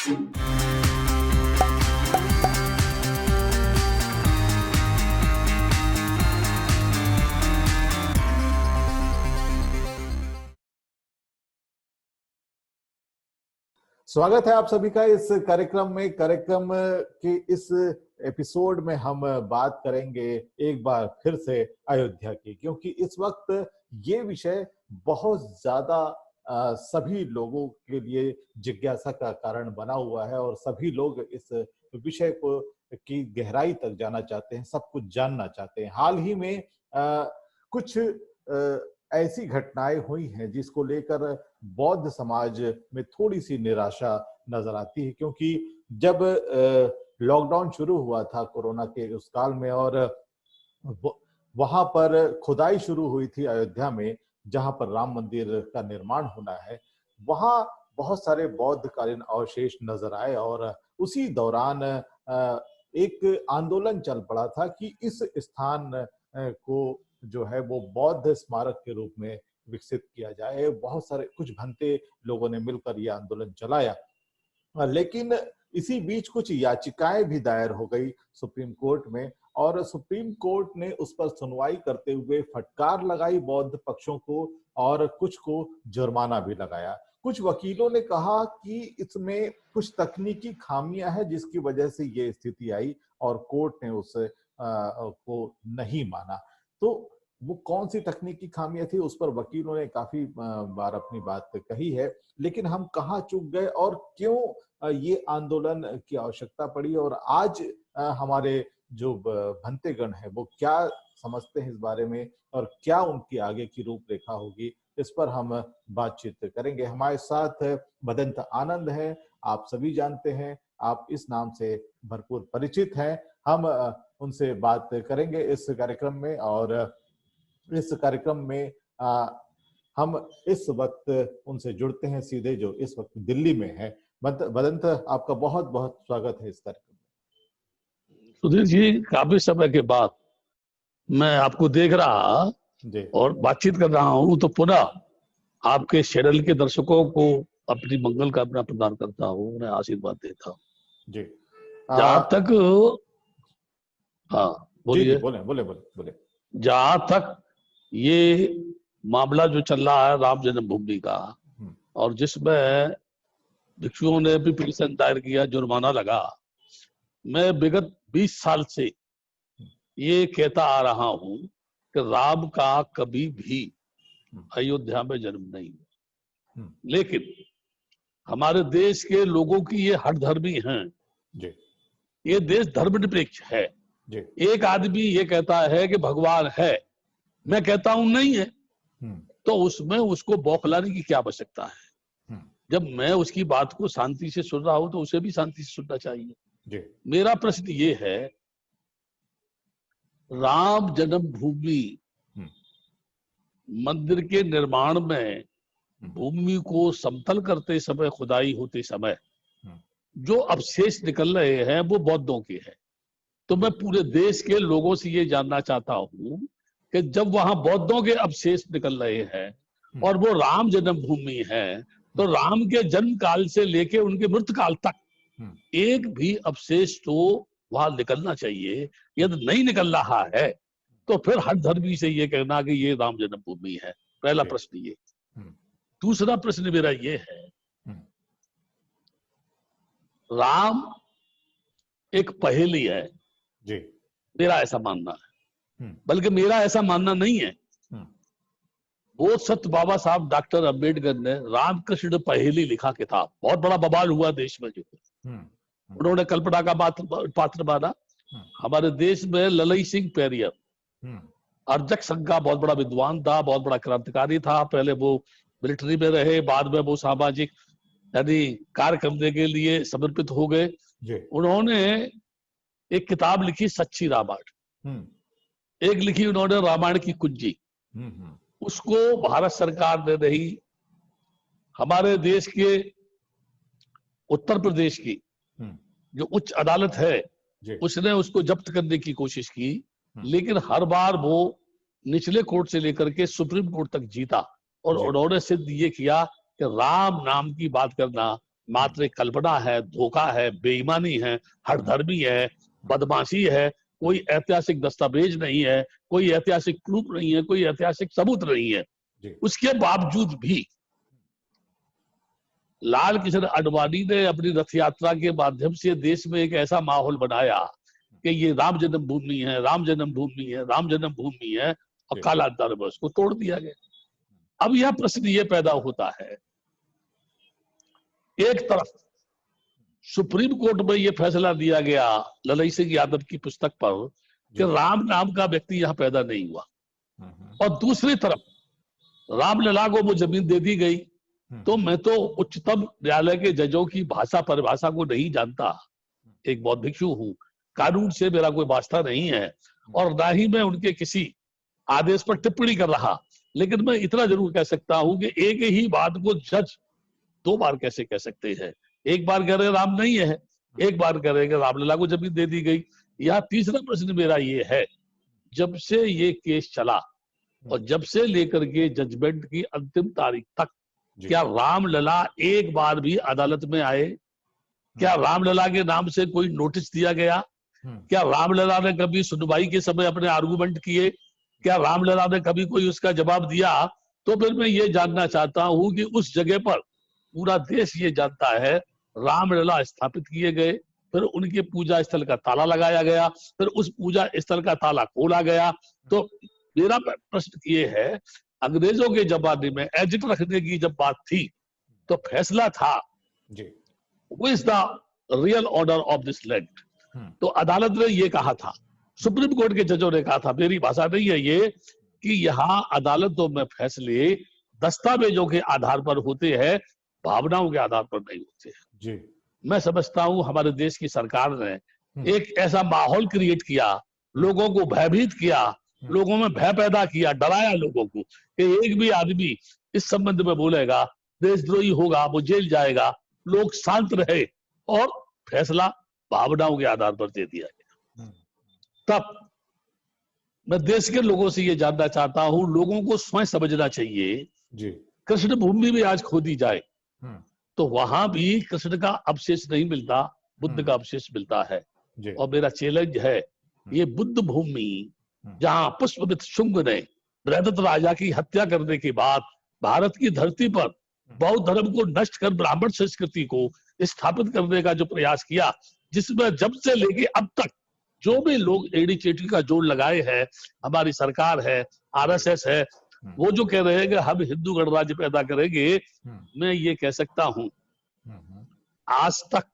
स्वागत है आप सभी का इस कार्यक्रम में। कार्यक्रम के इस एपिसोड में हम बात करेंगे एक बार फिर से अयोध्या की, क्योंकि इस वक्त ये विषय बहुत ज्यादा सभी लोगों के लिए जिज्ञासा का कारण बना हुआ है और सभी लोग इस विषय को की गहराई तक जाना चाहते हैं, सब कुछ जानना चाहते हैं। हाल ही में कुछ ऐसी घटनाएं हुई हैं जिसको लेकर बौद्ध समाज में थोड़ी सी निराशा नजर आती है, क्योंकि जब लॉकडाउन शुरू हुआ था कोरोना के उस काल में और वहां पर खुदाई शुरू हुई थी अयोध्या में, जहां पर राम मंदिर का निर्माण होना है, वहां बहुत सारे बौद्ध कालीन अवशेष नजर आए और उसी दौरान एक आंदोलन चल पड़ा था कि इस स्थान को जो है वो बौद्ध स्मारक के रूप में विकसित किया जाए। बहुत सारे कुछ भंते लोगों ने मिलकर यह आंदोलन चलाया, लेकिन इसी बीच कुछ याचिकाएं भी दायर हो गई सुप्रीम कोर्ट में और सुप्रीम कोर्ट ने उस पर सुनवाई करते हुए फटकार लगाई बौद्ध पक्षों को और कुछ को जुर्माना भी लगाया। कुछ वकीलों ने कहा कि इसमें कुछ तकनीकी खामियां हैं जिसकी वजह से ये स्थिति आई और कोर्ट ने उस को नहीं माना। तो वो कौन सी तकनीकी खामियां थी उस पर वकीलों ने काफी बार अपनी बात कही है, लेकिन हम कहाँ चूक गए और क्यों ये आंदोलन की आवश्यकता पड़ी और आज हमारे जो भंतेगण है वो क्या समझते हैं इस बारे में और क्या उनकी आगे की रूपरेखा होगी, इस पर हम बातचीत करेंगे। हमारे साथ भदंत आनंद है, आप सभी जानते हैं, आप इस नाम से भरपूर परिचित हैं। हम उनसे बात करेंगे इस कार्यक्रम में और इस कार्यक्रम में हम इस वक्त उनसे जुड़ते हैं सीधे, जो इस वक्त दिल्ली में है। भदंत, आपका बहुत बहुत स्वागत है इस कार्यक्रम में। सुधीर जी, काफी समय के बाद मैं आपको देख रहा जी और बातचीत कर रहा हूं, तो पुनः आपके चैनल के दर्शकों को अपनी मंगल कामना प्रदान करता हूं, उन्हें आशीर्वाद देता हूं जी। जहां तक बोलिए। बोले बोले बोले बोले। जहां तक ये मामला जो चल रहा है राम जन्मभूमि का, और जिसमें भिक्षुओं ने भी पिटीशन दायर किया, जुर्माना लगा, मैं विगत 20 साल से ये कहता आ रहा हूं कि राम का कभी भी अयोध्या में जन्म नहीं हुआ, लेकिन हमारे देश के लोगों की ये हठधर्मी हैं जी। ये देश धर्मनिरपेक्ष है जी। एक आदमी ये कहता है कि भगवान है, मैं कहता हूं नहीं है, तो उसमें उसको बौखलाने की क्या आवश्यकता है? जब मैं उसकी बात को शांति से सुन रहा हूं तो उसे भी शांति से सुनना चाहिए जी। मेरा प्रश्न ये है, राम जन्मभूमि मंदिर के निर्माण में भूमि को समतल करते समय, खुदाई होते समय जो अवशेष निकल रहे हैं वो बौद्धों के हैं। तो मैं पूरे देश के लोगों से ये जानना चाहता हूं कि जब वहां बौद्धों के अवशेष निकल रहे हैं और वो राम जन्मभूमि है, तो राम के जन्म काल से लेके उनके मृत्यु काल तक एक भी अवशेष तो वहां निकलना चाहिए। यदि नहीं निकल रहा है तो फिर हर धर्मी से ये कहना कि ये राम जन्मभूमि है। पहला प्रश्न ये। दूसरा प्रश्न मेरा ये है, राम एक पहेली है जी, मेरा ऐसा मानना है, बल्कि मेरा ऐसा मानना नहीं है। बोधसत्व बाबा साहब डॉक्टर अंबेडकर ने रामकृष्ण पहेली लिखा किताब, बहुत बड़ा बवाल हुआ देश में, जो उन्होंने कल्पना का पात्र माना। हमारे देश में ललई सिंह पेरियर, अर्जक संघ का बहुत बड़ा विद्वान था, बहुत बड़ा क्रांतिकारी था। पहले वो मिलिट्री में रहे, बाद में वो सामाजिक यानी कार्य करने के लिए समर्पित हो गए। उन्होंने एक किताब लिखी सच्ची रामायण, एक लिखी उन्होंने रामायण की कुंजी। उसको भारत सरकार ने नहीं, हमारे देश के उत्तर प्रदेश की जो उच्च अदालत है उसने उसको जब्त करने की कोशिश की, लेकिन हर बार वो निचले कोर्ट से लेकर के सुप्रीम कोर्ट तक जीता और उन्होंने सिद्ध ये किया कि राम नाम की बात करना मात्र एक कल्पना है, धोखा है, बेईमानी है, हठधर्मी है, बदमाशी है, कोई ऐतिहासिक दस्तावेज नहीं है, कोई ऐतिहासिक प्रूफ नहीं है, कोई ऐतिहासिक सबूत नहीं है। उसके बावजूद भी लाल कृष्ण आडवाणी ने अपनी रथ यात्रा के माध्यम से देश में एक ऐसा माहौल बनाया कि ये राम जन्मभूमि है, राम जन्मभूमि है, राम जन्मभूमि है, और कालांतर में उसको तोड़ दिया गया। अब यह प्रश्न ये पैदा होता है, एक तरफ सुप्रीम कोर्ट में यह फैसला दिया गया ललई सिंह यादव की पुस्तक पर कि राम नाम का व्यक्ति यहां पैदा नहीं हुआ, और दूसरी तरफ रामलला को वो जमीन दे दी गई। तो मैं तो उच्चतम न्यायालय के जजों की भाषा परिभाषा को नहीं जानता, एक बौद्ध भिक्षु हूं, कानून से मेरा कोई वास्ता नहीं है, और ना ही मैं उनके किसी आदेश पर टिप्पणी कर रहा, लेकिन मैं इतना जरूर कह सकता हूं कि एक ही बात को जज दो बार कैसे कह सकते हैं। एक बार कह रहे राम नहीं है, एक बार कह रहे कि रामलला को जमीन दे दी गई। यह तीसरा प्रश्न मेरा ये है, जब से ये केस चला और जब से लेकर के जजमेंट की अंतिम तारीख तक क्या रामलला एक बार भी अदालत में आए? क्या रामलला के नाम से कोई नोटिस दिया गया? क्या रामलला ने कभी सुनवाई के समय अपने आर्गुमेंट किए? क्या रामलला ने कभी कोई उसका जवाब दिया? तो फिर मैं ये जानना चाहता हूं कि उस जगह पर पूरा देश ये जानता है रामलला स्थापित किए गए, फिर उनके पूजा स्थल का ताला लगाया गया, फिर उस पूजा स्थल का ताला खोला गया। तो मेरा प्रश्न ये है, अंग्रेजों के जमाने में एजिट रखने की जब बात थी तो फैसला था Who is the real owner of this land? तो अदालत ने ये कहा था, सुप्रीम कोर्ट के जजों ने कहा था, मेरी भाषा नहीं है ये, कि यहाँ अदालतों में फैसले दस्तावेजों के आधार पर होते हैं, भावनाओं के आधार पर नहीं होते हैं। मैं समझता हूं हमारे देश की सरकार ने एक ऐसा माहौल क्रिएट किया, लोगों को भयभीत किया, लोगों में भय पैदा किया, डराया लोगों को कि एक भी आदमी इस संबंध में बोलेगा देशद्रोही होगा, वो जेल जाएगा। लोग शांत रहे और फैसला भावनाओं के आधार पर दे दिया गया। तब मैं देश के लोगों से ये जानना चाहता हूं, लोगों को स्वयं समझना चाहिए, कृष्ण भूमि भी आज खोदी जाए तो वहां भी कृष्ण का अवशेष नहीं मिलता, बुद्ध का अवशेष मिलता है। और मेरा चैलेंज है, ये बुद्ध भूमि जहां पुष्पमित्र शुंग ने बृहदत्त राजा की हत्या करने के बाद भारत की धरती पर बौद्ध धर्म को नष्ट कर ब्राह्मण संस्कृति को स्थापित करने का जो प्रयास किया, जिसमें जब से लेके अब तक जो भी लोग एड़ी चेटी का जोड़ लगाए हैं, हमारी सरकार है, आरएसएस है, वो जो कह रहे हैं कि हम हिंदू गणराज्य पैदा करेंगे, मैं ये कह सकता हूं आज तक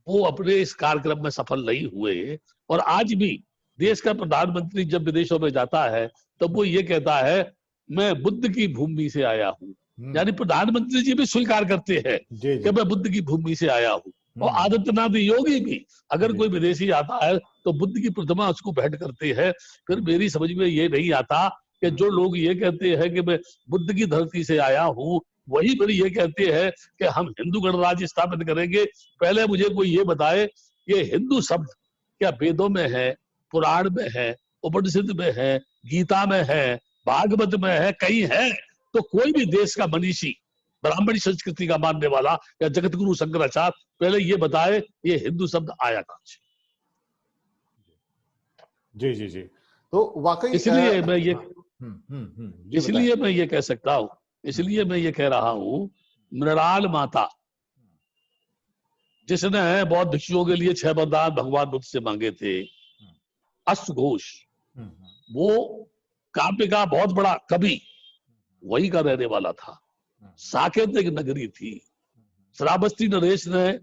वो अपने इस कार्यक्रम में सफल नहीं हुए। और आज भी देश का प्रधानमंत्री जब विदेशों में जाता है तो वो ये कहता है मैं बुद्ध की भूमि से आया हूं, यानी प्रधानमंत्री जी भी स्वीकार करते हैं कि मैं बुद्ध की भूमि से आया हूं। और आदित्यनाथ योगी भी अगर कोई विदेशी आता है तो बुद्ध की प्रतिमा उसको भेंट करते हैं। फिर मेरी समझ में ये नहीं आता कि जो लोग ये कहते हैं कि मैं बुद्ध की धरती से आया हूं, वही फिर ये कहते हैं कि हम हिंदू गणराज्य स्थापित करेंगे। पहले मुझे कोई ये बताए, ये हिंदू शब्द क्या वेदों में है, पुराण में है, उपनिषद में है, गीता में है, भागवत में है, कहीं है? तो कोई भी देश का मनीषी, ब्राह्मणी संस्कृति का मानने वाला या जगत गुरु शंकराचार्य पहले ये बताए ये हिंदू शब्द आया कहां से? जी जी जी। तो वाकई इसलिए मैं ये कह सकता हूं, इसलिए मैं ये कह रहा हूं, मृणाल माता जिसने बौद्ध भिक्षुओं के लिए 6 वरदान भगवान बुद्ध से मांगे थे, अश्वघोष वो काव्य का बहुत बड़ा कवि वही का रहने वाला था। साकेत एक नगरी थी। श्रावस्ती नरेश ने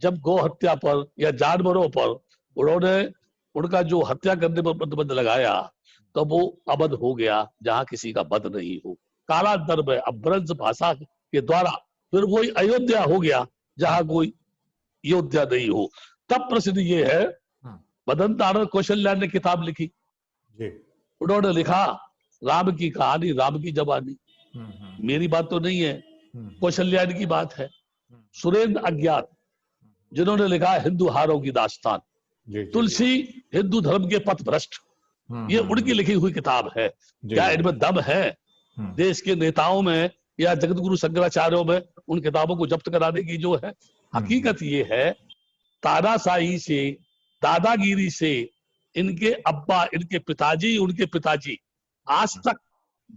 जब गौ हत्या पर या जानवरों पर उन्होंने उनका जो हत्या करने पर प्रतिबंध लगाया तो वो अवध हो गया जहां किसी का वध नहीं हो। कालांतर में अपभ्रंश भाषा के द्वारा फिर वही अयोध्या हो गया जहां कोई योद्धा नहीं हो। तब प्रश्न ये है, मदन तारण कौशल्या ने किताब लिखी, उन्होंने लिखा राम की कहानी राम की जवानी। मेरी बात तो नहीं है, कौशल्या की बात है। सुरेंद्र अज्ञात जिन्होंने लिखा हिंदू हारों की दास्तान, तुलसी हिंदू धर्म के पथ भ्रष्ट, ये उनकी लिखी हुई किताब है। क्या इनमें दम है देश के नेताओं में या जगत गुरु शंकराचार्यों में? उन किताबों को जब्त कराने की जो है। हकीकत ये है, तानाशाही से, दादागिरी से इनके अब्बा, इनके पिताजी, उनके पिताजी आज तक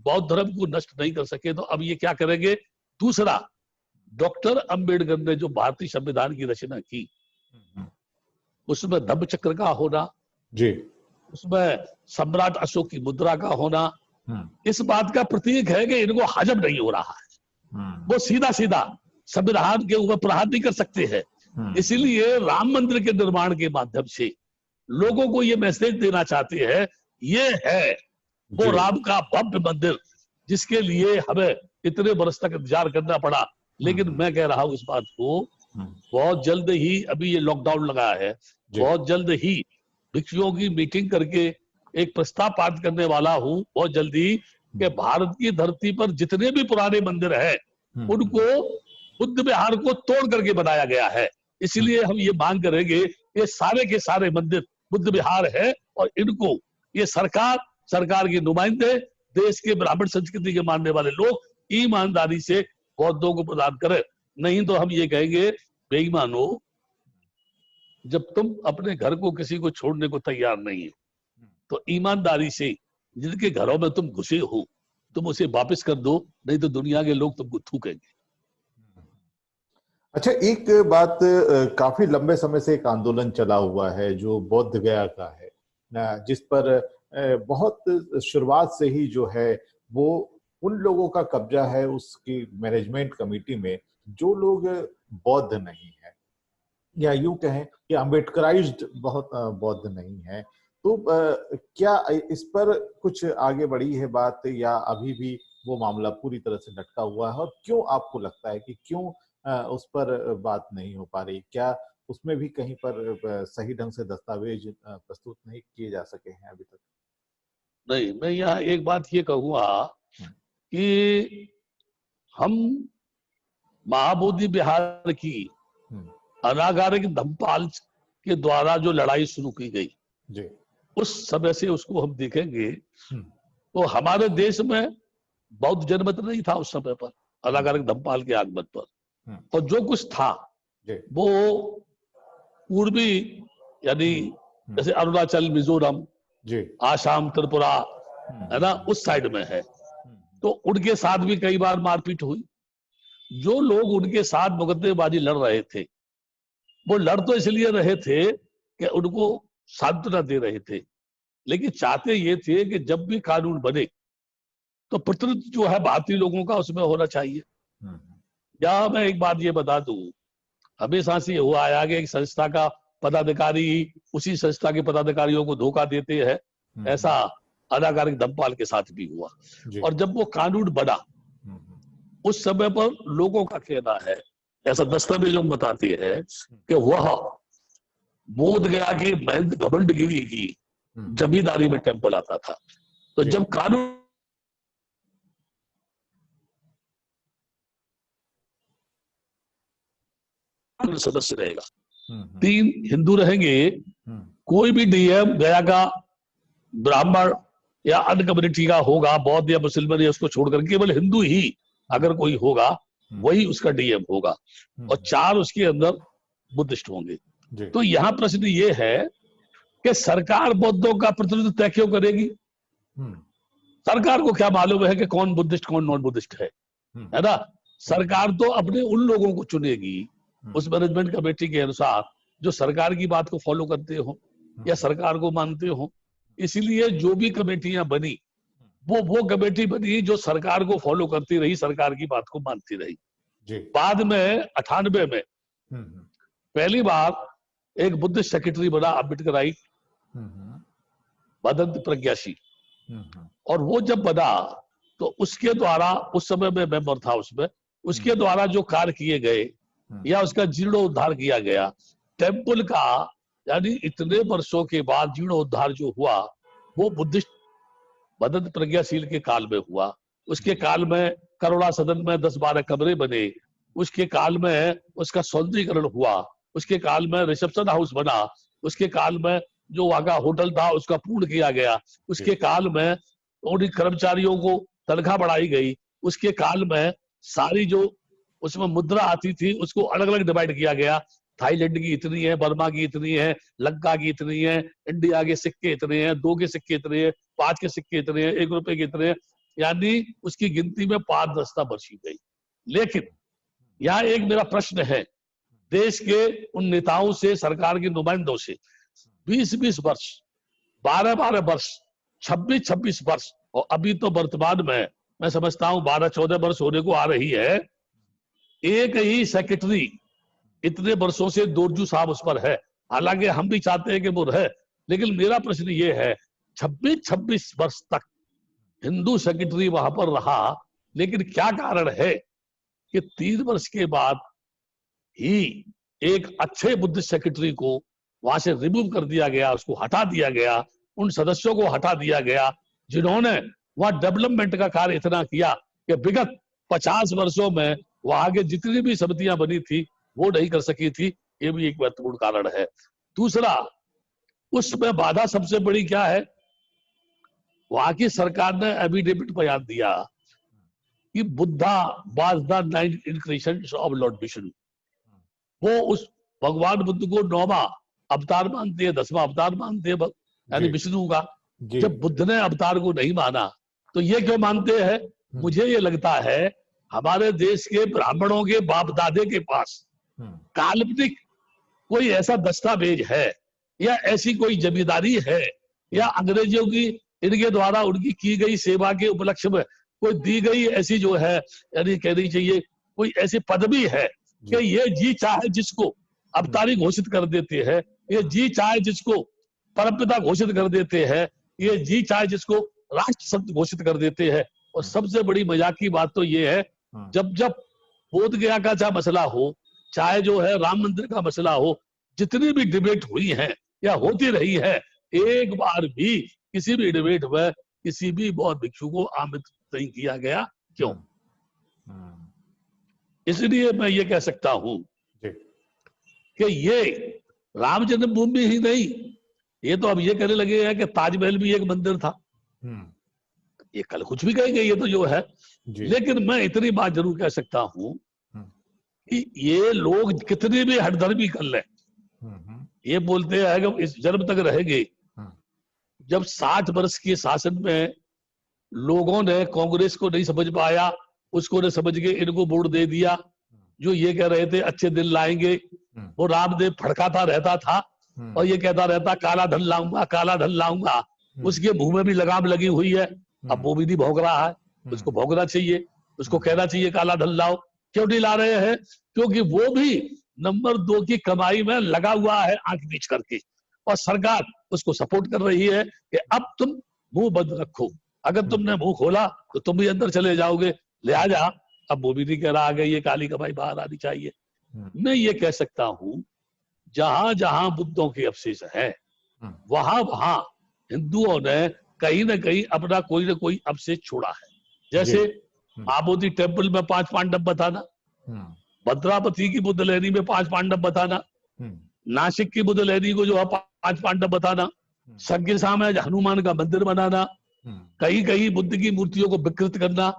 बौद्ध धर्म को नष्ट नहीं कर सके, तो अब ये क्या करेंगे। दूसरा, डॉक्टर अंबेडकर ने जो भारतीय संविधान की रचना की, उसमें धम्म चक्र का होना जी, उसमें सम्राट अशोक की मुद्रा का होना, इस बात का प्रतीक है कि इनको हजम नहीं हो रहा है। वो सीधा सीधा संविधान के ऊपर प्रहार नहीं कर सकते हैं। इसीलिए राम मंदिर के निर्माण के माध्यम से लोगों को ये मैसेज देना चाहते हैं, ये है वो राम का भव्य मंदिर जिसके लिए हमें इतने बरस तक इंतजार करना पड़ा। लेकिन मैं कह रहा हूं इस बात को, बहुत जल्द ही, अभी ये लॉकडाउन लगा है, बहुत जल्द ही भिक्षुओं की मीटिंग करके एक प्रस्ताव पारित करने वाला हूं बहुत जल्दी, कि भारत की धरती पर जितने भी पुराने मंदिर हैं उनको बुद्ध विहार को तोड़ करके बनाया गया है। इसलिए हम ये मांग करेंगे, ये सारे के सारे मंदिर बुद्ध विहार है और इनको ये सरकार के नुमाइंदे, देश के ब्राह्मण संस्कृति के मानने वाले लोग ईमानदारी से बौद्धों को प्रदान करें। नहीं तो हम ये कहेंगे, बेईमानो, जब तुम अपने घर को किसी को छोड़ने को तैयार नहीं हो तो ईमानदारी से जिनके घरों में तुम घुसे हो तुम उसे वापस कर दो, नहीं तो दुनिया के लोग तुमको थूकेंगे। अच्छा, एक बात, काफी लंबे समय से एक आंदोलन चला हुआ है जो बौद्ध गया का है ना, जिस पर बहुत शुरुआत से ही जो है वो उन लोगों का कब्जा है उसकी मैनेजमेंट कमेटी में जो लोग बौद्ध नहीं है, या यूं कहें कि अम्बेडकराइज्ड बहुत बौद्ध नहीं है। तो क्या इस पर कुछ आगे बढ़ी है बात, या अभी भी वो मामला पूरी तरह से लटका हुआ है? और क्यों आपको लगता है कि क्यों उस पर बात नहीं हो पा रही? क्या उसमें भी कहीं पर सही ढंग से दस्तावेज प्रस्तुत नहीं किए जा सके हैं अभी तक? नहीं, मैं यहाँ एक बात ये कहूँगा कि हम महाबोधि विहार की अनागारिक धम्मपाल के द्वारा जो लड़ाई शुरू की गई जी, उस समय से उसको हम देखेंगे तो हमारे देश में बौद्ध जनमत नहीं था उस समय पर, अनागारिक धम्मपाल के आगमन पर। और जो कुछ था वो पूर्वी, यानी जैसे अरुणाचल, मिजोरम, आसाम, त्रिपुरा, है ना, उस साइड में है। तो उनके साथ भी कई बार मारपीट हुई। जो लोग उनके साथ मुकदमेबाजी लड़ रहे थे वो लड़ तो इसलिए रहे थे कि उनको सांत्वना दे रहे थे, लेकिन चाहते ये थे कि जब भी कानून बने तो प्रतिनिधित्व जो है भारतीय लोगों का उसमें होना चाहिए। या मैं एक बात ये बता दूं, हमेशा से हुआ आया कि एक संस्था का पदाधिकारी उसी संस्था के पदाधिकारियों को धोखा देते हैं, ऐसा अनागारिक धम्मपाल के साथ भी हुआ। और जब वो कानून बना उस समय पर लोगों का कहना है, ऐसा दस्तावेज हम बताते हैं कि वह बोध गया कि महंत घमंडगिरी की जमींदारी में टेम्पल आता था। तो जब कानून सदस्य रहेगा, 3 हिंदू रहेंगे, कोई भी डीएम गया का ब्राह्मण या अन्य कम्युनिटी का होगा, बौद्ध या मुसलमान या उसको छोड़कर केवल हिंदू ही अगर कोई होगा वही उसका डीएम होगा, और 4 उसके अंदर बुद्धिस्ट होंगे। तो यहाँ प्रश्न ये है कि सरकार बौद्धों का प्रतिनिधित्व तय क्यों करेगी? सरकार को क्या मालूम है कि कौन बुद्धिस्ट कौन नॉन बुद्धिस्ट है ना? सरकार तो अपने उन लोगों को चुनेगी उस मैनेजमेंट कमेटी के अनुसार जो सरकार की बात को फॉलो करते हो या सरकार को मानते हो। इसीलिए जो भी कमेटियां बनी वो कमेटी बनी जो सरकार को फॉलो करती रही, सरकार की बात को मानती रही। बाद में 98 में पहली बार एक बुद्धिस्ट सेक्रेटरी बना अम्बेडकराइट भदंत प्रज्ञाशी, और वो जब बना तो उसके द्वारा, उस समय में मेंबर था उसमें, उसके द्वारा जो कार्य किए गए या उसका जीर्णोद्धार किया गया टेम्पल का, यानी इतने वर्षों के बाद जीर्णोद्धार जो हुआ वो बुद्धिस्ट भदंत प्रज्ञाशील के काल में हुआ। उसके काल में करुणा सदन में 10-12 कमरे बने, उसके काल में उसका सौंदर्यीकरण हुआ, उसके काल में रिसेप्शन हाउस बना, उसके काल में जो वहां का होटल था उसका पूर्ण किया गया, उसके काल में उन कर्मचारियों को तनख्वाह बढ़ाई गई, उसके काल में सारी जो उसमें मुद्रा आती थी, उसको अलग अलग डिवाइड किया गया। थाईलैंड की इतनी है, बर्मा की इतनी है, लंका की इतनी है, इंडिया के सिक्के इतने हैं, 2 के सिक्के इतने हैं, 5 के सिक्के इतने हैं, 1 रुपए के इतने हैं, यानी उसकी गिनती में पारदर्शिता बरती गई। लेकिन यहाँ एक मेरा प्रश्न है देश के उन नेताओं से, सरकार के नुमाइंदों से, 20-20 वर्ष, 12-12 वर्ष, 26-26 वर्ष, और अभी तो वर्तमान में मैं समझता हूं 12-14 वर्ष होने को आ रही है, एक ही सेक्रेटरी इतने वर्षों से दोरजू साहब उस पर है। हालांकि हम भी चाहते हैं कि वो रहे, लेकिन मेरा प्रश्न ये है 26-26 वर्ष तक हिंदू सेक्रेटरी वहां पर रहा, लेकिन क्या कारण है कि 3 वर्ष के बाद ही एक अच्छे बुद्धिस्ट सेक्रेटरी को वहां से रिमूव कर दिया गया, उसको हटा दिया गया, उन सदस्यों को हटा दिया गया जिन्होंने वहां डेवलपमेंट का कार्य इतना किया कि विगत 50 वर्षों में वहां के जितनी भी समितियां बनी थी वो नहीं कर सकी थी। ये भी एक महत्वपूर्ण कारण है। दूसरा, उसमें बाधा सबसे बड़ी क्या है, वहां की सरकार ने एफिडेविट बयान दिया कि Buddha was the 9th incarnation of Lord Vishnu. वो उस भगवान बुद्ध को 9वां अवतार मानते हैं, 10वां अवतार मानते हैं, यानी विष्णु का। जब बुद्ध ने अवतार को नहीं माना तो ये क्यों मानते हैं? मुझे ये लगता है हमारे देश के ब्राह्मणों के बाप दादे के पास काल्पनिक कोई ऐसा दस्तावेज है या ऐसी कोई जमींदारी है या अंग्रेजों की इनके द्वारा उनकी की गई सेवा के उपलक्ष्य में कोई दी गई ऐसी जो है, यानी कहनी चाहिए कोई ऐसी पदवी है कि ये जी चाहे जिसको अवतारी घोषित कर देते हैं, ये जी चाहे जिसको परमपिता घोषित कर देते हैं, ये जी चाहे जिसको राष्ट्र संत घोषित कर देते हैं। और सबसे बड़ी मजाक की बात तो ये है, जब जब बोध गया का चाहे मसला हो, चाहे जो है राम मंदिर का मसला हो, जितनी भी डिबेट हुई है या होती रही है, एक बार भी किसी भी डिबेट में किसी भी बौद्ध भिक्षु को आमंत्रित नहीं किया गया। क्यों? इसलिए मैं ये कह सकता हूं कि ये राम जन्मभूमि ही नहीं, ये तो अब ये कहने लगे हैं कि ताजमहल भी एक मंदिर था। ये कल कुछ भी कहेंगे, ये तो जो है। लेकिन मैं इतनी बात जरूर कह सकता हूं कि ये लोग कितनी भी हठधर्मी कर लें, ये बोलते हैं कि इस जन्म तक रहेंगे। जब 60 वर्ष के शासन में लोगों ने कांग्रेस को नहीं समझ पाया, उसको ने समझ के इनको वोट दे दिया। जो ये कह रहे थे अच्छे दिन लाएंगे, वो रामदेव फड़काता रहता था और ये कहता रहता काला धन लाऊंगा, काला धन लाऊंगा। उसके मुंह में भी लगाम लगी हुई है, अब वो भी नहीं भोग रहा है, उसको भोगना चाहिए, उसको कहना चाहिए काला धन लाओ। क्यों नहीं ला रहे हैं? क्योंकि वो भी नंबर 2 की कमाई में लगा हुआ है आंख बीच करके, और सरकार उसको सपोर्ट कर रही है कि अब तुम मुंह बंद रखो, अगर तुमने मुंह खोला तो तुम भी अंदर चले जाओगे। लिहाजा अब वो भी नहीं कह रहा आगे ये काली कमाई बाहर आनी चाहिए। मैं ये कह सकता हूं जहां जहां बुद्धों के अवशेष हैं वहां वहां हिंदुओं ने कहीं ना कहीं अपना कोई ना कोई अवशेष छोड़ा है। जैसे आबोदी टेम्पल में 5 पांडव बताना, भद्रावती की बुद्ध लेनी में 5 पांडव बताना, नासिक की बुद्ध लेनी को जो है 5 पांडव बताना, संकिसा में हनुमान का मंदिर बनाना, कहीं कहीं बुद्ध की मूर्तियों को विकृत करना,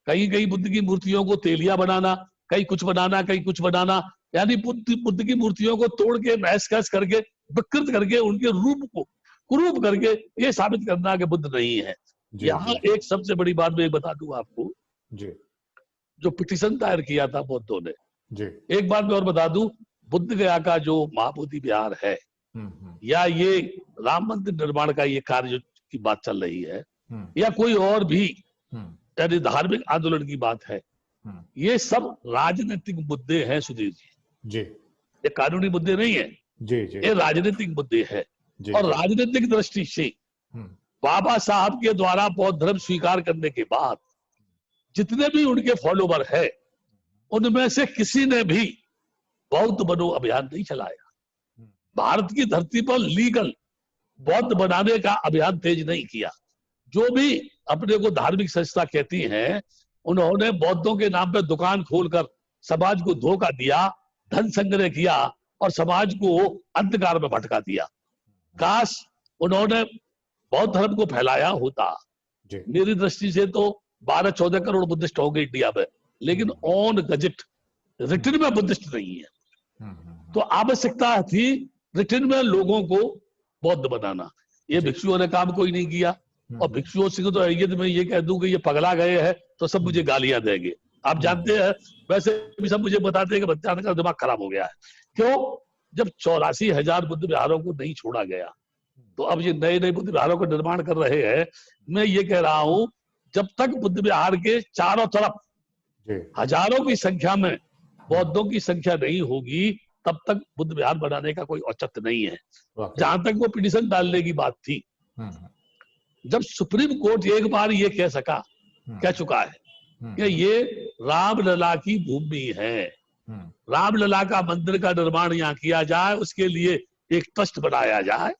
कहीं कहीं बुद्ध की मूर्तियों को तेलिया बनाना, कहीं कुछ बनाना, कहीं कुछ बनाना, यानी बुद्ध की मूर्तियों को तोड़ के महस कहस करके विकृत करके उनके रूप को कुरूप करके ये साबित करना कि बुद्ध नहीं है। यहाँ एक सबसे बड़ी बात मैं बता दूं आपको, जो पिटीशन दायर किया था बौद्धों ने, एक बात मैं और बता दूं, बुद्ध गया का जो महाबोधि विहार है या ये राम मंदिर निर्माण का ये कार्य की बात चल रही है या कोई और भी यानी धार्मिक आंदोलन की बात है, ये सब राजनीतिक मुद्दे हैं सुधीर जी। ये कानूनी मुद्दे नहीं है, ये राजनीतिक मुद्दे हैं। और राजनीतिक दृष्टि से बाबा साहब के द्वारा बौद्ध धर्म स्वीकार करने के बाद जितने भी उनके फॉलोवर है उनमें से किसी ने भी बौद्ध बनो अभियान नहीं चलाया। भारत की धरती पर लीगल बौद्ध बनाने का अभियान तेज नहीं किया। जो भी अपने को धार्मिक संस्था कहती हैं उन्होंने बौद्धों के नाम पर दुकान खोलकर समाज को धोखा दिया, धन संग्रह किया और समाज को अंधकार में भटका दिया। काश उन्होंने बौद्ध धर्म को फैलाया होता। मेरी दृष्टि से तो 12-14 करोड़ बुद्धिस्ट होंगे इंडिया में, लेकिन ऑन गजेट रिटर्न में बुद्धिस्ट नहीं है। तो आवश्यकता थी रिटर्न में लोगों को बौद्ध बनाना। ये भिक्षुओं ने काम कोई नहीं किया, और भिक्षुओं से तो यदि मैं ये कह दूं कि ये पगला गए हैं तो सब मुझे गालियां देंगे। आप जानते हैं, वैसे भी सब मुझे बताते हैं कि बच्चा का दिमाग खराब हो गया है। क्यों? जब 84,000 बुद्ध विहारों को नहीं छोड़ा गया, तो अब ये नए नए बुद्ध विहारों का निर्माण कर रहे हैं। मैं ये कह रहा हूं, जब तक बुद्ध विहार के चारों तरफ हजारों की संख्या में बौद्धों की संख्या नहीं होगी, तब तक बुद्ध विहार बनाने का कोई औचित्य नहीं है। जहां तक वो पिटीशन डालने की बात थी, जब सुप्रीम कोर्ट एक बार ये कह चुका है कि ये रामलला की भूमि है, रामलला का मंदिर का निर्माण यहाँ किया जाए, उसके लिए एक ट्रस्ट बनाया जाए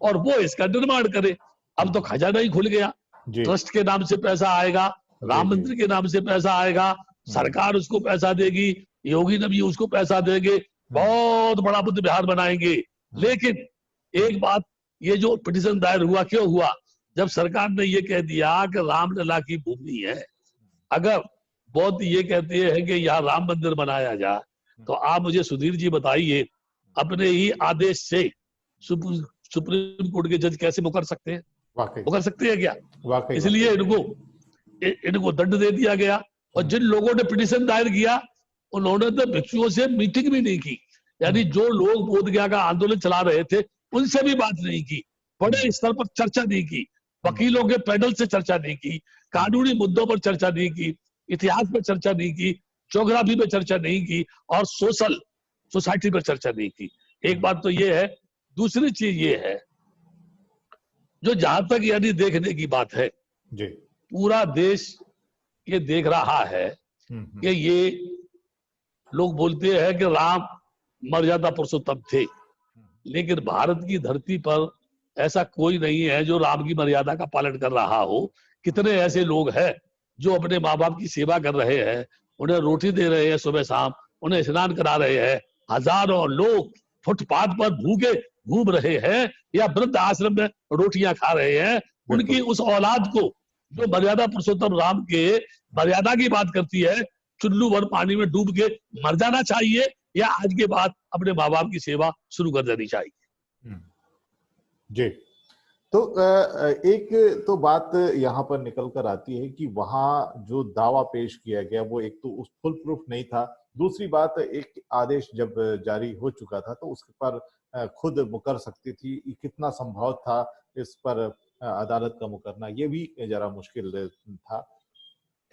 और वो इसका निर्माण करे। अब तो खजाना ही खुल गया, ट्रस्ट के नाम से पैसा आएगा, राम मंदिर के नाम से पैसा आएगा, सरकार उसको पैसा देगी, योगी नबी उसको पैसा देंगे, बहुत बड़ा बुद्ध विहार बनाएंगे। लेकिन एक बात, ये जो पिटीशन दायर हुआ क्यों हुआ? जब सरकार ने ये कह दिया कि रामलला की भूमि है, अगर बौद्ध ये कहते हैं कि यहाँ राम मंदिर बनाया जाए, तो आप मुझे सुधीर जी बताइए, अपने ही आदेश से सुप्रीम कोर्ट के जज कैसे मुकर सकते हैं? मुकर सकते हैं क्या? इसलिए इनको दंड दे दिया गया। और जिन लोगों ने पिटीशन दायर किया, उन्होंने तो भिक्षुओं से मीटिंग भी नहीं की, यानी जो लोग बोध गया का आंदोलन चला रहे थे उनसे भी बात नहीं की, बड़े स्तर पर चर्चा नहीं की, वकीलों के पैनल से चर्चा नहीं की, कानूनी मुद्दों पर चर्चा नहीं की, इतिहास पर चर्चा नहीं की, ज्योग्राफी पर चर्चा नहीं की, और सोसाइटी पर चर्चा नहीं की। एक बात तो ये है। दूसरी चीज ये है, जो जहां तक यानी देखने की बात है, पूरा देश ये देख रहा है कि ये लोग बोलते हैं कि राम मर्यादा पुरुषोत्तम थे, लेकिन भारत की धरती पर ऐसा कोई नहीं है जो राम की मर्यादा का पालन कर रहा हो। कितने ऐसे लोग हैं जो अपने माँ बाप की सेवा कर रहे हैं, उन्हें रोटी दे रहे हैं सुबह शाम, उन्हें स्नान करा रहे हैं। हजारों लोग फुटपाथ पर भूखे घूम रहे हैं या वृद्ध आश्रम में रोटियां खा रहे हैं। उनकी उस औलाद को, जो मर्यादा पुरुषोत्तम राम के मर्यादा की बात करती है, चुल्लू भर पानी में डूब के मर जाना चाहिए या आज के बाद अपने माँ बाप की सेवा शुरू कर देनी चाहिए? जी, तो एक तो बात यहाँ पर निकल कर आती है कि वहां जो दावा पेश किया गया वो एक तो उस फुल प्रूफ नहीं था। दूसरी बात, एक आदेश जब जारी हो चुका था तो उसके पर खुद मुकर सकती थी, कितना संभव था इस पर अदालत का मुकरना, ये भी जरा मुश्किल था।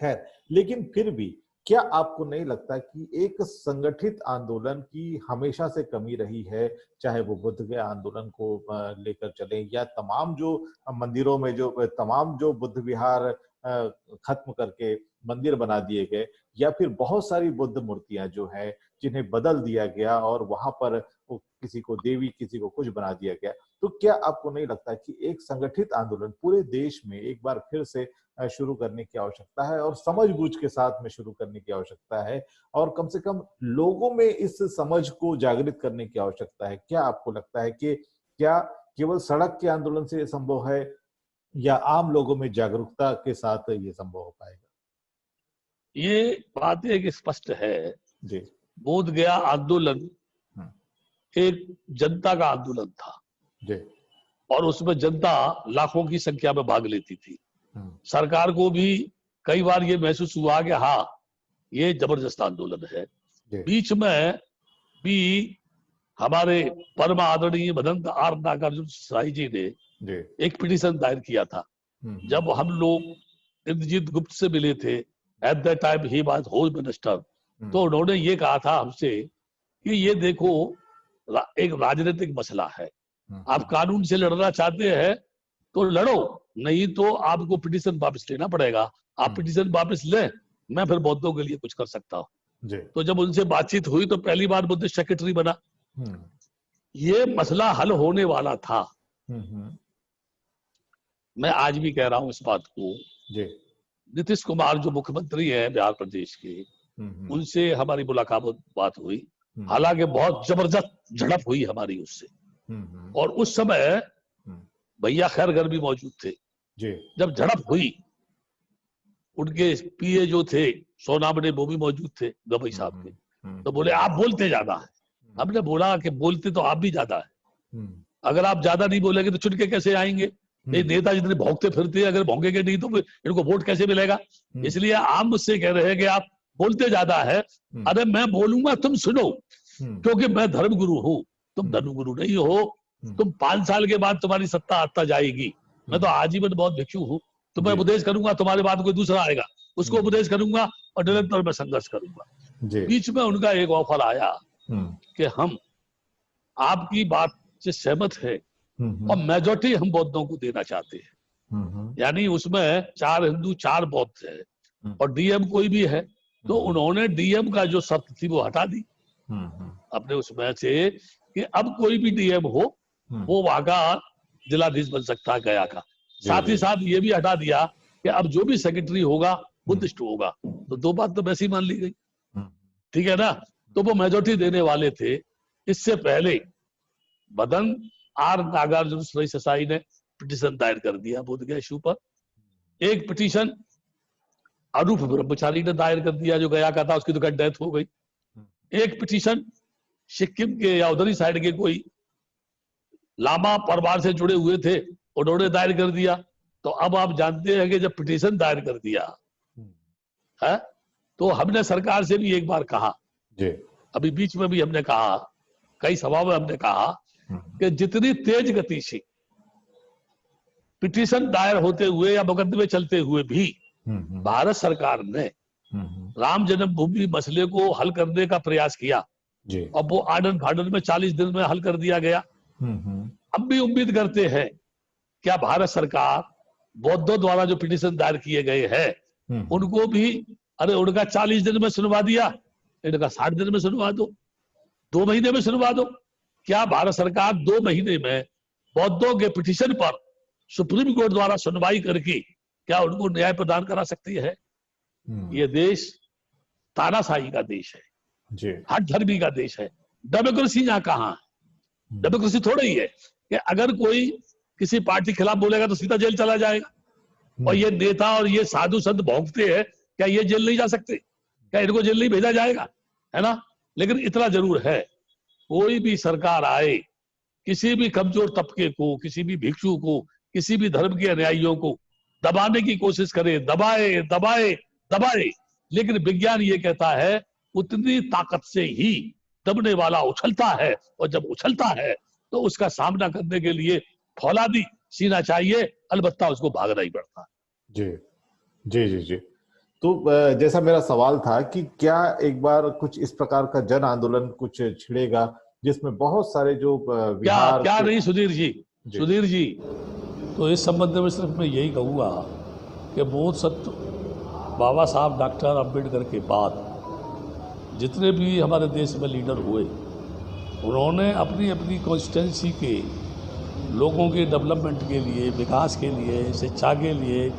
खैर, लेकिन फिर भी क्या आपको नहीं लगता कि एक संगठित आंदोलन की हमेशा से कमी रही है, चाहे वो बुद्ध के आंदोलन को लेकर चले या तमाम जो मंदिरों में तमाम जो बुद्ध विहार खत्म करके मंदिर बना दिए गए, या फिर बहुत सारी बुद्ध मूर्तियां जो है जिन्हें बदल दिया गया और वहां पर किसी को देवी किसी को कुछ बना दिया गया, तो क्या आपको नहीं लगता कि एक संगठित आंदोलन पूरे देश में एक बार फिर से शुरू करने की आवश्यकता है और समझबूझ के साथ में शुरू करने की आवश्यकता है, और कम से कम लोगों में इस समझ को जागृत करने की आवश्यकता है? क्या आपको लगता है कि क्या केवल सड़क के आंदोलन से ये संभव है या आम लोगों में जागरूकता के साथ ये संभव हो पाएगा? ये बात एक स्पष्ट है जी। बोध गया आंदोलन एक जनता का आंदोलन था जी। और उसमें जनता लाखों की संख्या में भाग लेती थी। सरकार को भी कई बार ये महसूस हुआ कि हाँ, ये जबरदस्त आंदोलन है। बीच में भी हमारे परम आदरणीय भदंत आर नागार्जुन साई जी ने एक पिटीशन दायर किया था। जब हम लोग इंद्रजीत गुप्त से मिले थे, at that time he was home minister, तो उन्होंने ये कहा था हमसे कि ये देखो एक राजनीतिक मसला है, आप कानून से लड़ना चाहते हैं तो लड़ो, नहीं तो आपको पिटीशन वापस लेना पड़ेगा। आप पिटीशन वापस लें, मैं फिर बौद्धों के लिए कुछ कर सकता हूँ। तो जब उनसे बातचीत हुई तो पहली बार बुद्धिस्ट सेक्रेटरी बना। ये मसला हल होने वाला था। मैं आज भी कह रहा हूं इस बात को। नीतीश कुमार जो मुख्यमंत्री है बिहार प्रदेश के, उनसे हमारी मुलाकात बात हुई, हालांकि बहुत जबरदस्त झड़प हुई हमारी उससे। और उस समय भैया खैरगर भी मौजूद थे। जब झड़प हुई, उनके पीए जो थे सोनामने वो भी मौजूद थे, गवई साहब के। तो बोले आप बोलते ज्यादा है। हमने बोला कि बोलते तो आप भी ज्यादा है, अगर आप ज्यादा नहीं बोलेंगे तो चुन के कैसे आएंगे? ये नेता जितने भौंकते फिरते हैं, अगर भौंकेंगे नहीं तो फिर इनको वोट कैसे मिलेगा? इसलिए आप मुझसे कह रहे हैं कि आप बोलते ज्यादा है। अरे मैं बोलूंगा तुम सुनो, क्योंकि मैं धर्मगुरु हूं, तुम धर्मगुरु नहीं हो। तुम 5 साल के बाद तुम्हारी सत्ता आता जाएगी, मैं तो आजीवन बहुत भिक्षु हूं। तो मैं उपदेश करूंगा, तुम्हारे बाद कोई दूसरा आएगा, उसको उपदेश करूंगा और निरंतर मैं संघर्ष करूंगा। बीच में उनका एक ऑफर आया कि हम आपकी बात से सहमत है और मेजॉरिटी हम बौद्धों को देना चाहते हैं, यानी उसमें 4 हिंदू 4 बौद्ध है और डीएम कोई भी है। तो उन्होंने डीएम का जो शर्त थी वो हटा दी अपने उसमें से, कि अब कोई भी डीएम हो वो वहां का जिलाधीश बन सकता है गया का। साथ ही साथ ये भी हटा दिया कि अब जो भी सेक्रेटरी होगा बुद्धिस्ट होगा। तो 2 बात तो वैसे ही मान ली गई, ठीक है ना। तो वो मेजॉरिटी देने वाले थे। इससे पहले मदन आर नागार्जुन ससाई ने पिटीशन दायर कर दिया बोध गया इशू पर। एक पिटीशन अरूप ब्रह्मचारी ने दायर कर दिया जो गया का था, उसकी तो डेथ हो गई। एक पिटीशन सिक्किम के या उधरी साइड के कोई लामा परिवार से जुड़े हुए थे, उन्होंने दायर कर दिया। तो अब आप जानते हैं कि जब पिटीशन दायर कर दिया है तो हमने सरकार से भी एक बार कहा, अभी बीच में भी हमने कहा, कई सभा में हमने कहा कि जितनी तेज गति से पिटीशन दायर होते हुए या मुकदमे चलते हुए भी भारत सरकार ने राम जन्मभूमि मसले को हल करने का प्रयास किया और वो आडन फाडन में 40 दिन में हल कर दिया गया। अब भी उम्मीद करते हैं क्या भारत सरकार बौद्धों द्वारा जो पिटीशन दायर किए गए हैं उनको भी, अरे उनका 40 दिन में सुनवा दिया, इनका 60 दिन में सुनवा दो, 2 महीने में सुनवा दो। क्या भारत सरकार 2 महीने में बौद्धों के पिटीशन पर सुप्रीम कोर्ट द्वारा सुनवाई करके क्या उनको न्याय प्रदान करा सकती है? ये देश तानाशाही का देश है, हट धर्मी का देश है। डेमोक्रेसी यहाँ कहाँ है? डेमोक्रेसी थोड़ा ही है कि अगर कोई किसी पार्टी के खिलाफ बोलेगा तो सीधा जेल चला जाएगा। और ये नेता और ये साधु संत भौंकते हैं, क्या ये जेल नहीं जा सकते? क्या इनको जेल नहीं भेजा जाएगा? है ना। लेकिन इतना जरूर है, कोई भी सरकार आए, किसी भी कमजोर तबके को, किसी भी भिक्षु को, किसी भी धर्म के अनुयायियों को दबाने की कोशिश करे, दबाए दबाए दबाए, लेकिन विज्ञान ये कहता है उतनी ताकत से ही दबने वाला उछलता है, और जब उछलता है तो उसका सामना करने के लिए फौलादी सीना चाहिए, अलबत्ता उसको भागना ही पड़ता है। जी जी जी जी। तो जैसा मेरा सवाल था कि क्या एक बार कुछ इस प्रकार का जन आंदोलन कुछ छिड़ेगा जिसमें बहुत सारे जो विहार क्या नहीं सुधीर जी, तो इस संबंध में सिर्फ मैं यही कहूँगा कि बोध सत्य बाबा साहब डॉक्टर अम्बेडकर के बाद जितने भी हमारे देश में लीडर हुए, उन्होंने अपनी अपनी कॉन्स्टिट्यूंसी के लोगों के डेवलपमेंट के लिए, विकास के लिए, शिक्षा के लिए,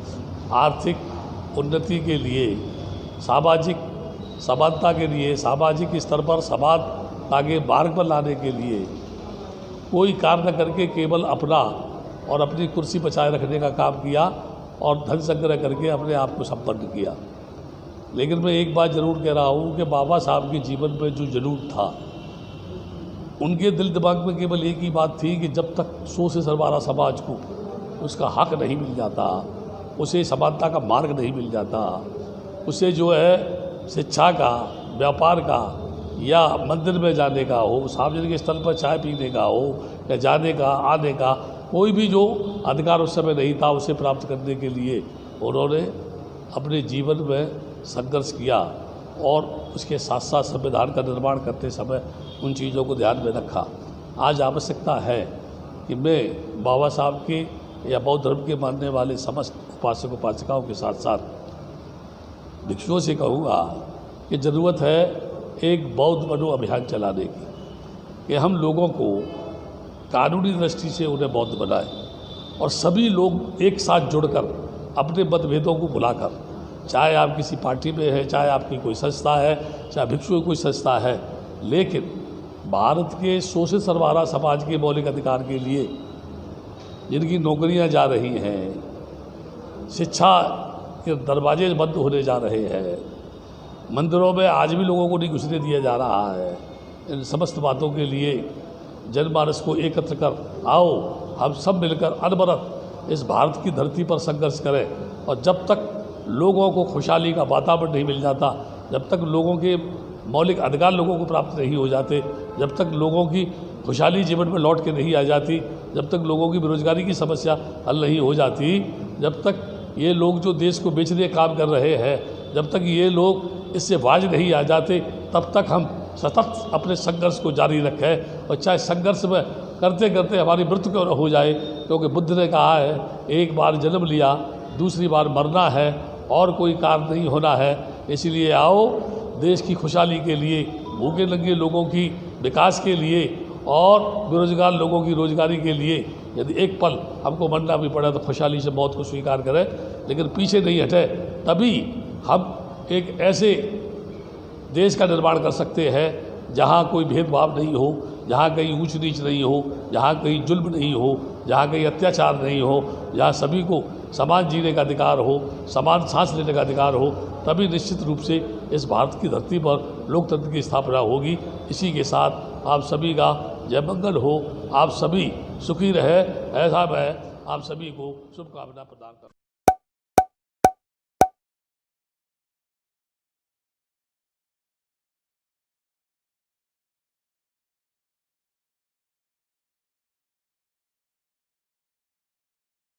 आर्थिक उन्नति के लिए, सामाजिक समानता के लिए, सामाजिक स्तर पर समाज आगे मार्ग पर लाने के लिए कोई काम न करके केवल अपना और अपनी कुर्सी बचाए रखने का काम किया और धन संग्रह करके अपने आप को संपन्न किया। लेकिन मैं एक बात ज़रूर कह रहा हूँ कि बाबा साहब के जीवन में जो जुनून था, उनके दिल दिमाग में केवल एक ही बात थी कि जब तक 100 से सरबारा समाज को उसका हक नहीं मिल जाता, उसे समानता का मार्ग नहीं मिल जाता, उसे जो है शिक्षा का, व्यापार का या मंदिर में जाने का हो, सार्वजनिक स्थल पर चाय पीने का हो या जाने का, आने का कोई भी जो अधिकार उस समय नहीं था, उसे प्राप्त करने के लिए उन्होंने अपने जीवन में संघर्ष किया और उसके साथ साथ संविधान का निर्माण करते समय उन चीज़ों को ध्यान में रखा। आज आवश्यकता है कि मैं बाबा साहब के या बौद्ध धर्म के मानने वाले समस्त उपासक उपासिकाओं के साथ साथ भिक्षुओं से कहूँगा कि ज़रूरत है एक बौद्ध बनो अभियान चलाने की, कि हम लोगों को कानूनी दृष्टि से उन्हें बौद्ध बनाए और सभी लोग एक साथ जुड़कर अपने मतभेदों को भुलाकर, चाहे आप किसी पार्टी में है, चाहे आपकी कोई संस्था है, चाहे भिक्षु कोई संस्था है, लेकिन भारत के 100 से सरबारा समाज के मौलिक अधिकार के लिए जिनकी नौकरियां जा रही हैं, शिक्षा के दरवाजे बंद होने जा रहे हैं, मंदिरों में आज भी लोगों को नहीं घुसने दिया जा रहा है। इन समस्त बातों के लिए जनमानस को एकत्र कर आओ हम सब मिलकर अनवरत इस भारत की धरती पर संघर्ष करें। और जब तक लोगों को खुशहाली का वातावरण नहीं मिल जाता, जब तक लोगों के मौलिक अधिकार लोगों को प्राप्त नहीं हो जाते, जब तक लोगों की खुशहाली जीवन में लौट के नहीं आ जाती, जब तक लोगों की बेरोजगारी की समस्या हल नहीं हो जाती, जब तक ये लोग जो देश को बेचने का काम कर रहे हैं, जब तक ये लोग इससे बाज नहीं आ जाते, तब तक हम सतत अपने संघर्ष को जारी रखें। और चाहे संघर्ष में करते करते हमारी मृत्यु क्यों न हो जाए, क्योंकि बुद्ध ने कहा है एक बार जन्म लिया दूसरी बार मरना है और कोई कार्य नहीं होना है। इसलिए आओ देश की खुशहाली के लिए, भूखे नंगे लोगों की विकास के लिए और बेरोजगार लोगों की रोजगारी के लिए यदि एक पल हमको मरना भी पड़ा तो खुशहाली से मौत को स्वीकार करें, लेकिन पीछे नहीं हटे। तभी हम एक ऐसे देश का निर्माण कर सकते हैं जहाँ कोई भेदभाव नहीं हो, जहाँ कहीं ऊंच नीच नहीं हो, जहाँ कहीं जुल्म नहीं हो, जहाँ कहीं अत्याचार नहीं हो, जहाँ सभी को समान जीने का अधिकार हो, समान सांस लेने का अधिकार हो। तभी निश्चित रूप से इस भारत की धरती पर लोकतंत्र की स्थापना होगी। इसी के साथ आप सभी का जय मंगल हो, आप सभी सुखी रहे, ऐसा मैं आप सभी को शुभकामना प्रदान करता हूँ।